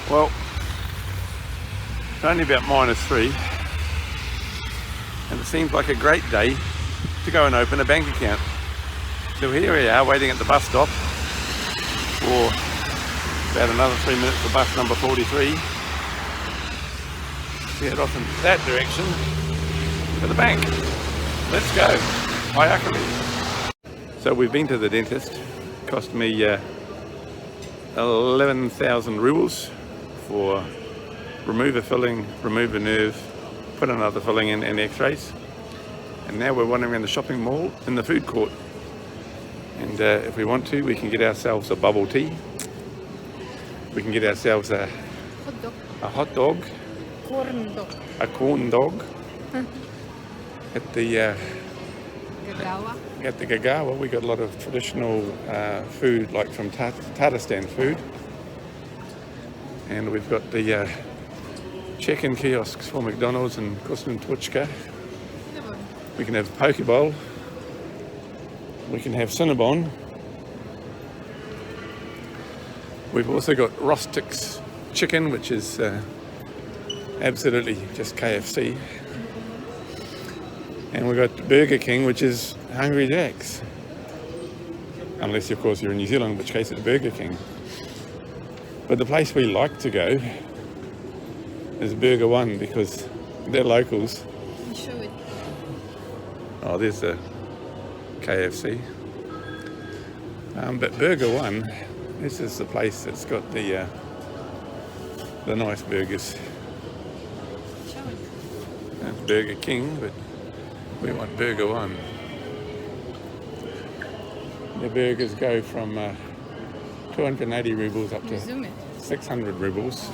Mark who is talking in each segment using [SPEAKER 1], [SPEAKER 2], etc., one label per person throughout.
[SPEAKER 1] Well, it's only about -3 and it seems like a great day to go and open a bank account. So here we are waiting at the bus stop for about another 3 minutes for bus number 43. We head off in that direction to the bank. Let's go. Ayakali. So we've been to the dentist. Cost me 11,000 rubles for remove a filling, remove a nerve, put another filling in, and x-rays. And now we're wandering around the shopping mall in the food court. And if we want to, we can get ourselves a bubble tea. We can get ourselves a hot dog.
[SPEAKER 2] Corn dog.
[SPEAKER 1] A corn dog. At the Gagawa, we got a lot of traditional food, like from Tatarstan food. And we've got the check-in kiosks for McDonald's and Kusman Twitchka. We can have poke bowl. We can have Cinnabon. We've also got Rostic's chicken, which is absolutely just KFC. And we've got Burger King, which is Hungry Jack's. Unless, of course, you're in New Zealand, in which case it's Burger King. But the place we like to go is Burger One because they're locals.
[SPEAKER 2] Show it.
[SPEAKER 1] Oh, there's the KFC. But Burger One, this is the place that's got the nice burgers.
[SPEAKER 2] Show it.
[SPEAKER 1] That's Burger King, but we want Burger One. The burgers go from 280 rubles up to 600 rubles.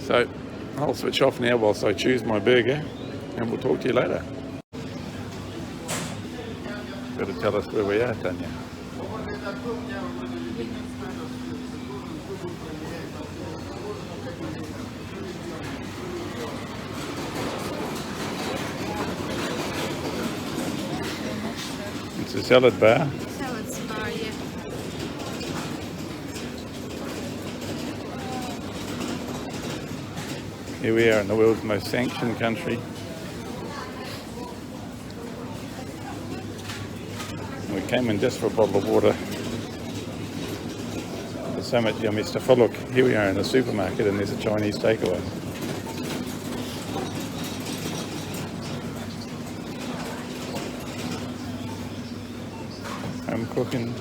[SPEAKER 1] So I'll switch off now whilst I choose my burger, and we'll talk to you later. Got to tell us where we are, Tanya. It's a salad bar.
[SPEAKER 2] Salad bar, yeah.
[SPEAKER 1] Here we are in the world's most sanctioned country. We came in just for a bottle of water. There's so much yummy stuff. Oh look, here we are in a supermarket and there's a Chinese takeaway. Home cooking.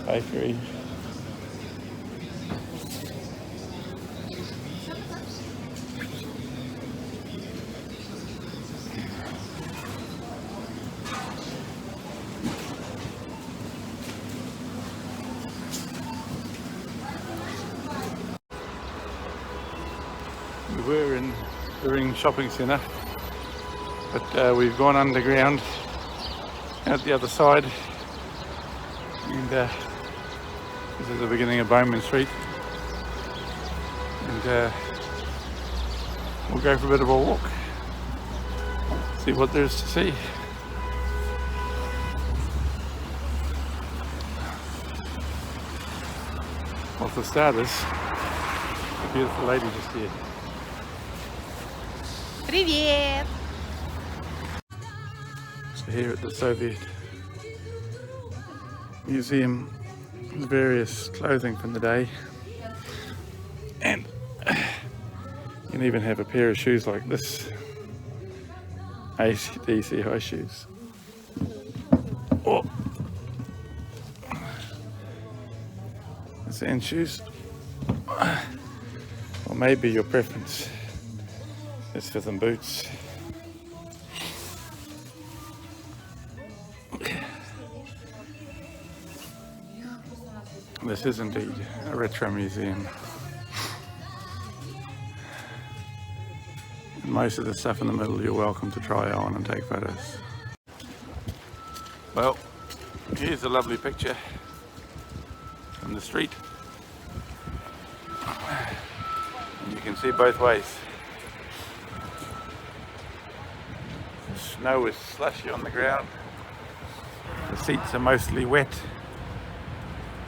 [SPEAKER 1] Bakery. We were in the Ring Shopping Centre, but we've gone underground out the other side, and this is the beginning of Bowman Street, and we'll go for a bit of a walk, see what there is to see. Well, for starters, a beautiful lady just here.
[SPEAKER 2] Привет!
[SPEAKER 1] So here at the Soviet Museum, various clothing from the day, and you can even have a pair of shoes like this, AC/DC high shoes. Oh. Sand shoes, or maybe your preference is for some boots. This is indeed a retro museum. And most of the stuff in the middle you're welcome to try on and take photos. Well, here's a lovely picture from the street. And you can see both ways. snow is slushy on the ground. The seats are mostly wet,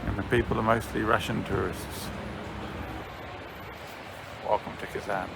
[SPEAKER 1] and the people are mostly Russian tourists. Welcome to Kazan.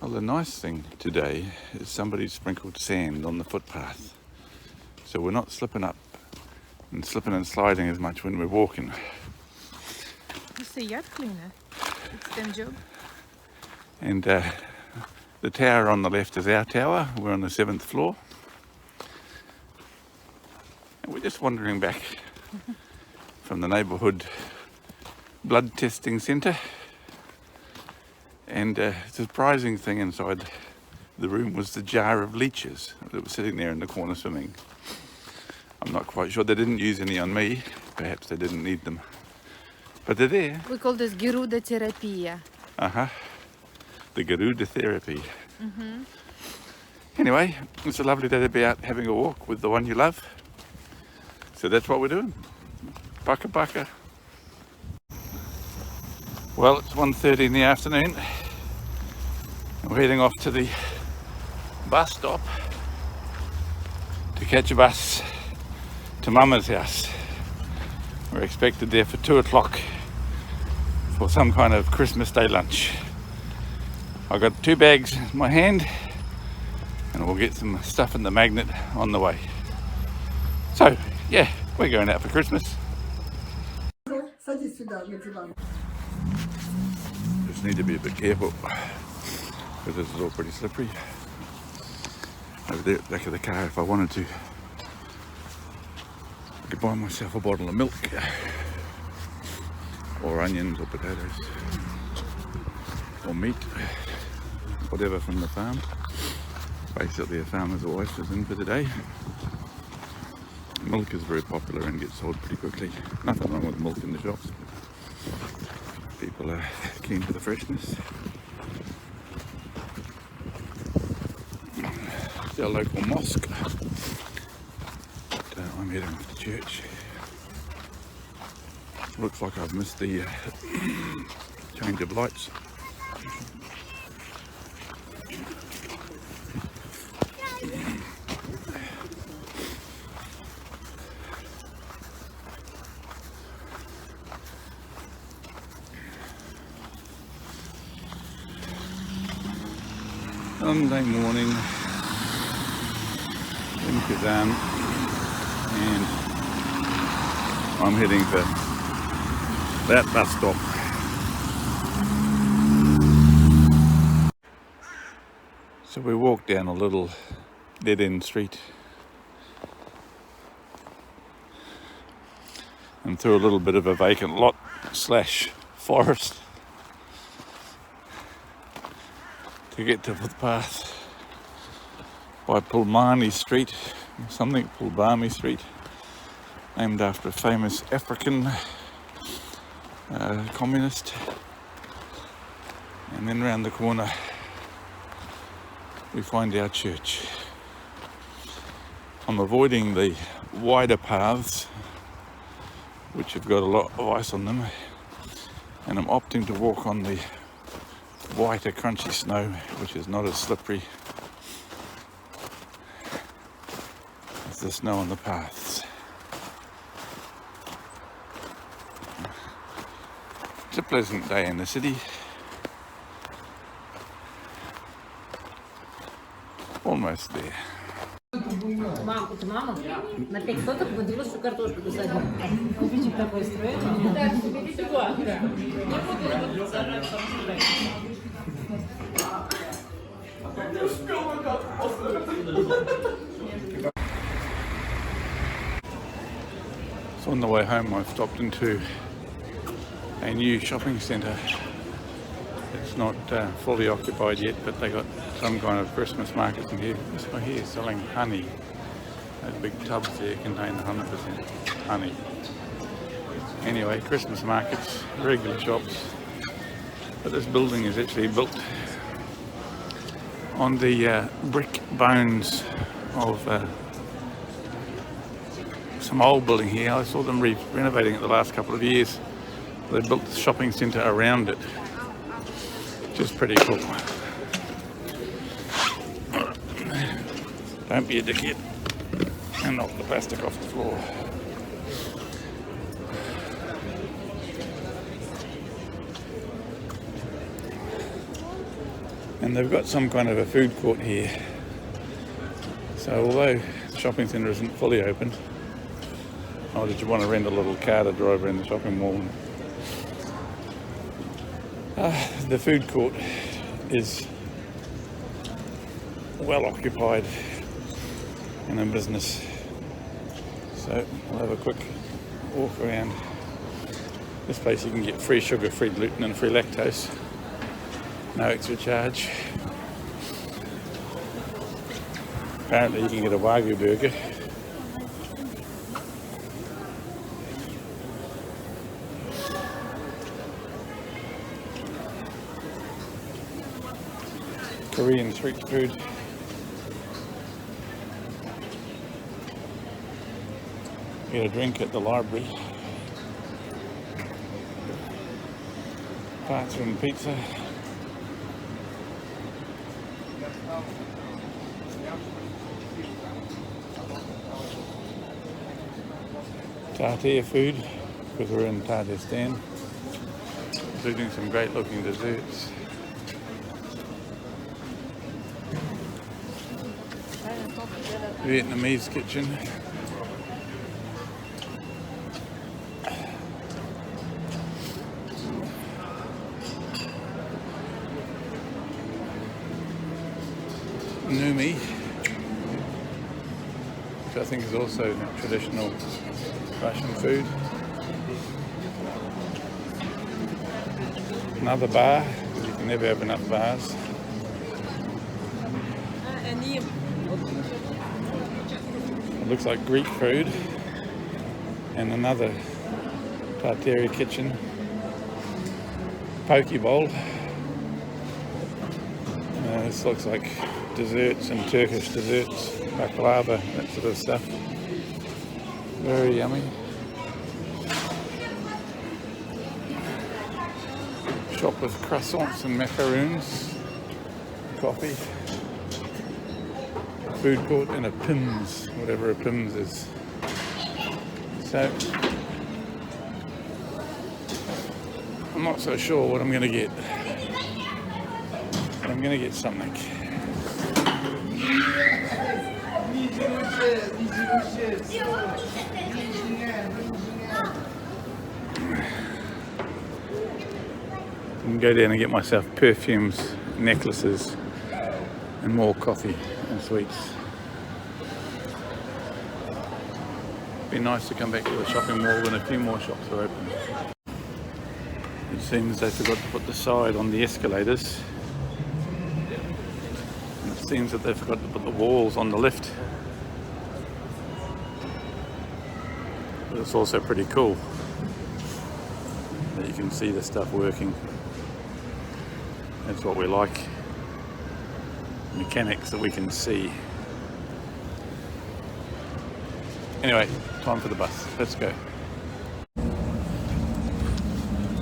[SPEAKER 1] Well, the nice thing today is somebody sprinkled sand on the footpath, so we're not slipping up and slipping and sliding as much when we're walking.
[SPEAKER 2] It's a yacht cleaner. It's their job.
[SPEAKER 1] And the tower on the left is our tower. We're on the 7th floor. And we're just wandering back from the neighbourhood blood testing centre. And the surprising thing inside the room was the jar of leeches that was sitting there in the corner swimming. I'm not quite sure. They didn't use any on me. Perhaps they didn't need them. But they're there.
[SPEAKER 2] We call this Geruda-therapia.
[SPEAKER 1] The Garuda therapy. Anyway, it's a lovely day to be out having a walk with the one you love. So that's what we're doing. Paka paka. Well, it's 1:30 in the afternoon. We're heading off to the bus stop to catch a bus to Mama's house. We're expected there for 2 o'clock for some kind of Christmas Day lunch. I've got 2 bags in my hand and we'll get some stuff in the magnet on the way. So, yeah, we're going out for Christmas. Just need to be a bit careful because this is all pretty slippery. Over there at the back of the car, if I wanted to, I could buy myself a bottle of milk or onions or potatoes or meat, whatever from the farm. Basically a farmer's wife is in for the day. Milk is very popular and gets sold pretty quickly. Nothing wrong with milk in the shops. People are keen for the freshness. It's our local mosque. But, I'm heading off to church. Looks like I've missed the change of lights. Sunday morning in Kazan, and I'm heading for that bus stop. So we walked down a little dead-end street and through a little bit of a vacant lot / forest to get to the footpath by Pulmani Street, something Pulbami Street, named after a famous African communist. And then round the corner we find our church. I'm avoiding the wider paths which have got a lot of ice on them, and I'm opting to walk on the whiter crunchy snow which is not as slippery as the snow on the paths. It's a pleasant day in the city. Almost there.
[SPEAKER 3] На 5 соток выделил всю картошку посадил. Кубичек такой строит.
[SPEAKER 1] So on the way home I've stopped into a new shopping centre. It's not fully occupied yet, but they got some kind of Christmas markets in here. This one here is selling honey. Those big tubs there contain 100% honey. Anyway, Christmas markets, regular shops. But this building is actually built on the brick bones of some old building here. I saw them renovating it the last couple of years. They built the shopping centre around it, which is pretty cool. Don't be a dickhead and knock the plastic off the floor. And they've got some kind of a food court here. So although the shopping centre isn't fully open, oh, did you want to rent a little car to drive around the shopping mall? The food court is well occupied and in business. So we'll have a quick walk around. This place you can get free sugar, free gluten and free lactose. No extra charge. Apparently you can get a Wagyu burger. Korean street food. Get a drink at the library. Pizza and pizza. Tartare food, because we're in Tajikistan, including some great looking desserts. Vietnamese kitchen. Numi, which I think is also traditional Russian food. Another bar, you can never have enough bars. It looks like Greek food. And another Tartare kitchen. Poke bowl. This looks like desserts and Turkish desserts, baklava, that sort of stuff. Very yummy. Shop with croissants and macaroons, coffee, food court and a Pims, whatever a Pims is. So, I'm not so sure what I'm going to get, but I'm going to get something. I can go down and get myself perfumes, necklaces, and more coffee and sweets. Be nice to come back to the shopping mall when a few more shops are open. It seems they forgot to put the side on the escalators. And it seems that they forgot to put the walls on the lift. But it's also pretty cool that you can see the stuff working. That's what we like. Mechanics that we can see. Anyway, time for the bus. Let's go.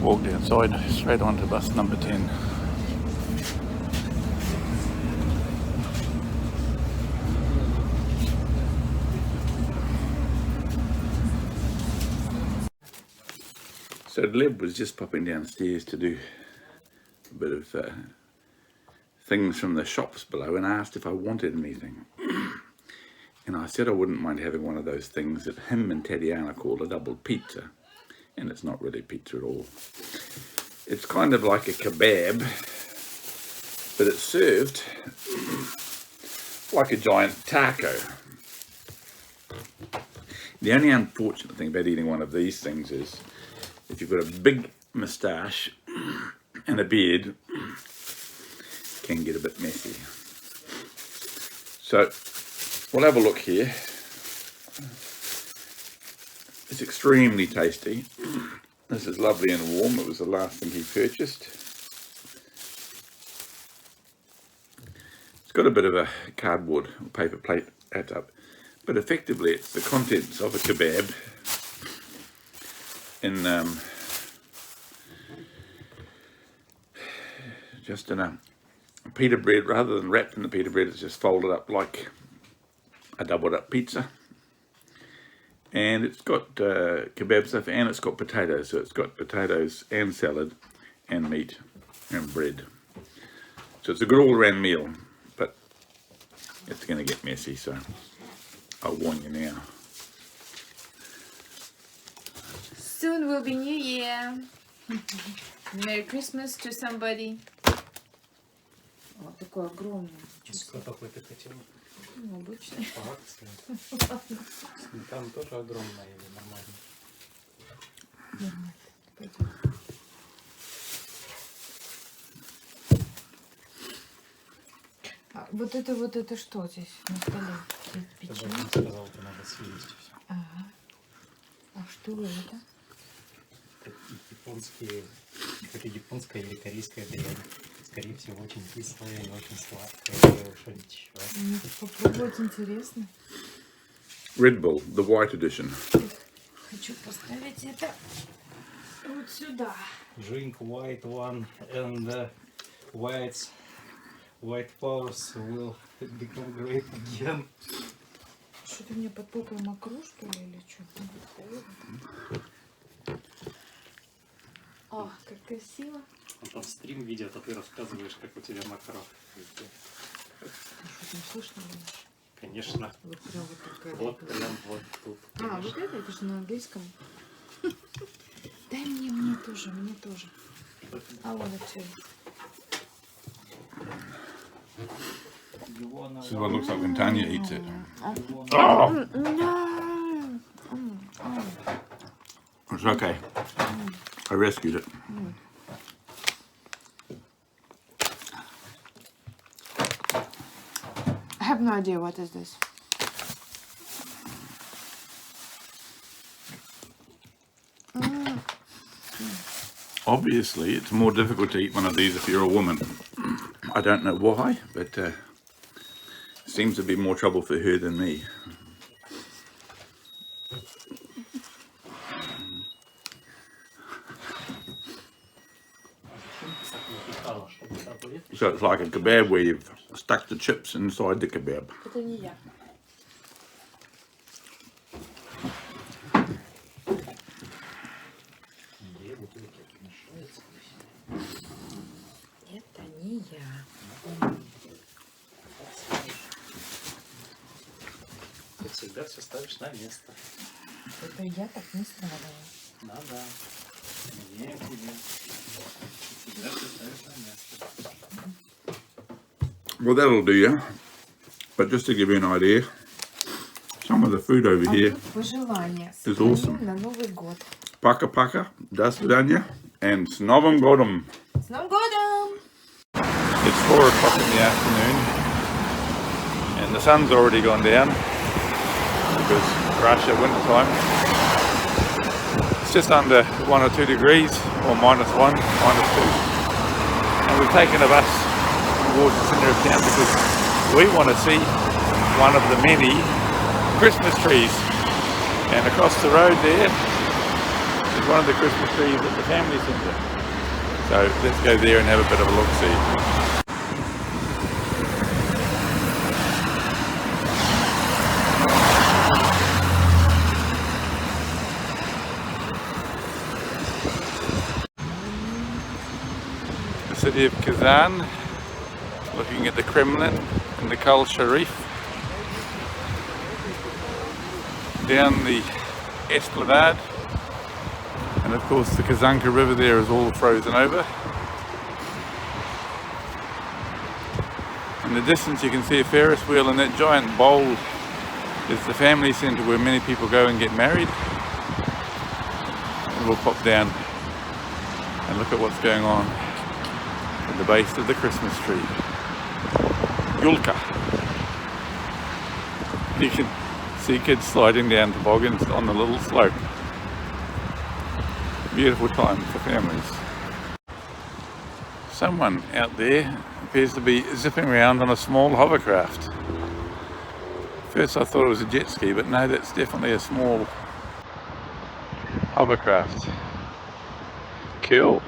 [SPEAKER 1] Walked outside, straight onto bus number 10. So Leb was just popping downstairs to do a bit of things from the shops below and asked if I wanted anything. And I said I wouldn't mind having one of those things that him and Tatiana call a double pizza. And it's not really pizza at all. It's kind of like a kebab, but it's served like a giant taco. The only unfortunate thing about eating one of these things is if you've got a big moustache and a beard, it can get a bit messy. So we'll have a look here. It's extremely tasty. This is lovely and warm. It was the last thing he purchased. It's got a bit of a cardboard or paper plate at up, but effectively it's the contents of a kebab in just in a pita bread. Rather than wrapped in the pita bread, it's just folded up like a doubled up pizza. And it's got kebab stuff and it's got potatoes. So it's got potatoes and salad and meat and bread. So it's a good all-around meal, but it's going to get messy, so I'll warn you now.
[SPEAKER 4] Soon will be New Year. Merry Christmas to somebody. Вот такой огромный.
[SPEAKER 5] Какой ты хотел?
[SPEAKER 4] Ну, обычный.
[SPEAKER 5] По акции. Там тоже огромная или нормально?
[SPEAKER 4] Нормально. Пойдем. А вот это что здесь на столе?
[SPEAKER 5] Ты
[SPEAKER 4] Печенье?
[SPEAKER 5] бы сказал, что надо съесть все.
[SPEAKER 4] Ага. А что это?
[SPEAKER 5] Это японская или корейская дрянь. Скорее всего, очень кислая и очень сладкая. Что-нибудь еще.
[SPEAKER 4] Мне попробовать интересно.
[SPEAKER 1] Red Bull, the white edition.
[SPEAKER 4] Хочу поставить это вот сюда.
[SPEAKER 5] Drink white one and white powers will become great again.
[SPEAKER 4] Что ты мне под попой мокру, что ли, или что? О, как красиво.
[SPEAKER 5] Он там стрим видит, а ты рассказываешь, как у тебя мокро.
[SPEAKER 4] Что там слышно было?
[SPEAKER 5] Конечно.
[SPEAKER 4] Вот прям вот такая.
[SPEAKER 5] Вот прям вот тут.
[SPEAKER 4] А, вот это же на английском. Дай мне тоже, мне тоже. I want it too.
[SPEAKER 1] This is what it looks like when Tanya eats it.
[SPEAKER 4] No.
[SPEAKER 1] It's okay. I rescued it.
[SPEAKER 4] I have no idea what is this.
[SPEAKER 1] Obviously, it's more difficult to eat one of these if you're a woman. I don't know why, but seems to be more trouble for her than me. So it's like a kebab where you've stuck the chips inside the kebab.
[SPEAKER 4] Это не я. Это не я.
[SPEAKER 5] Ты всегда все ставишь на место.
[SPEAKER 4] Это я так не ставила.
[SPEAKER 5] Да. Не тебе. Всегда все ставишь на место.
[SPEAKER 1] Well, that'll do you. But just to give you an idea, some of the food over here
[SPEAKER 4] Тут пожелания.
[SPEAKER 1] is awesome.
[SPEAKER 4] На Новый год.
[SPEAKER 1] Paka paka, das vidanya, and s Novim Godom.
[SPEAKER 4] С Новым годом!
[SPEAKER 1] It's 4 o'clock in the afternoon, and the sun's already gone down because Russia winter time. It's just under 1 or 2 degrees, or -1, -2, and we've taken a bus towards the centre of town because we want to see one of the many Christmas trees. And across the road there is one of the Christmas trees at the family centre. So let's go there and have a bit of a look-see. city of Kazan, looking at the Kremlin and the Kal Sharif. Down the Esplanade, and of course the Kazanka River there is all frozen over. In the distance you can see a Ferris wheel, and that giant bowl is the family centre where many people go and get married. And we'll pop down and look at what's going on at the base of the Christmas tree. Yulka. You can see kids sliding down toboggans on the little slope. Beautiful time for families. Someone out there appears to be zipping around on a small hovercraft. First I thought it was a jet ski, but no, that's definitely a small hovercraft. Cool.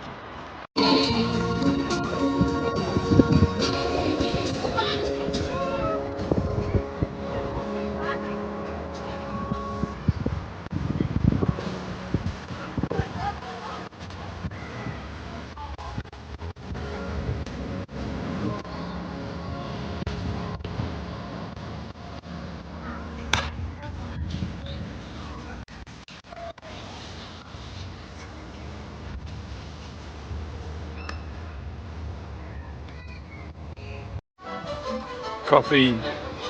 [SPEAKER 1] Coffee,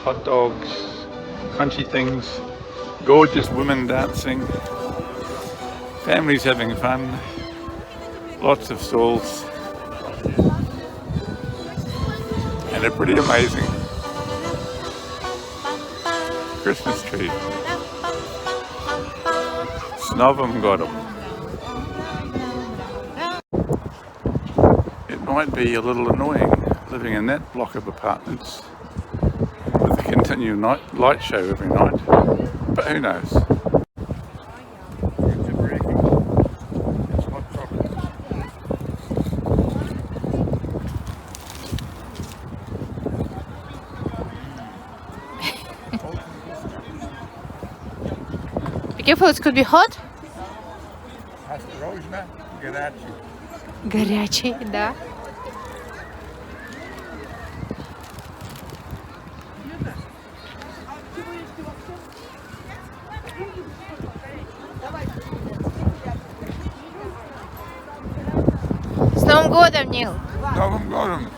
[SPEAKER 1] hot dogs, crunchy things, gorgeous women dancing, families having fun, lots of stalls, and a pretty amazing Christmas tree. Snovem got 'em. It might be a little annoying living in that block of apartments with a continual light show every night, but who knows?
[SPEAKER 2] Be careful, it could be hot. Горячий, да. С Новым годом, Нил!
[SPEAKER 1] С Новым годом!